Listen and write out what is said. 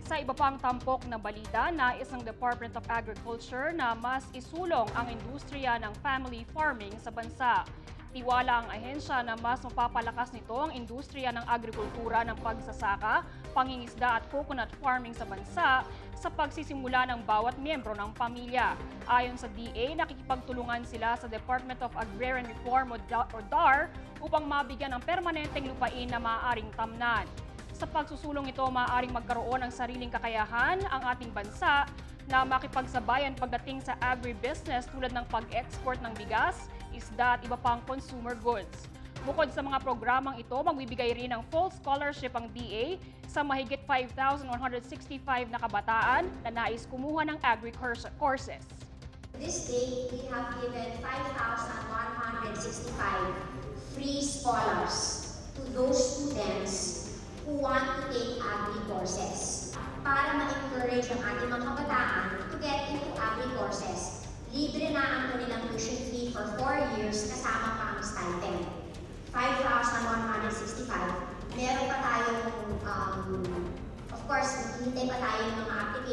Sa iba pang tampok na balita, nais ng Department of Agriculture na mas isulong ang industriya ng family farming sa bansa. Tiwala ang ahensya na mas mapapalakas nito ang industriya ng agrikultura ng pagsasaka, pangingisda at coconut farming sa bansa sa pagsisimula ng bawat miyembro ng pamilya. Ayon sa DA, nakikipagtulungan sila sa Department of Agrarian Reform o DAR upang mabigyan ng permanenteng lupain na maaaring tamnan. Sa pagsusulong ito, maaaring magkaroon ng sariling kakayahan ang ating bansa na makipagsabayan pagdating sa agribusiness tulad ng pag-export ng bigas, isda at iba pang consumer goods. Bukod sa mga programang ito, magbibigay rin ng full scholarship ang DA sa mahigit 5,165 na kabataan na nais kumuha ng agri-courses. This day, we have given 5,165 free scholars to those students who want to take agri-courses para ma-encourage ang ating mga kabataan to get into agri-courses. Libre na ang kanilang tuition fee for 4 years kasama pa ang stipend. 5,165. Meron pa tayong, of course, naghihintay pa tayo ng mga applicants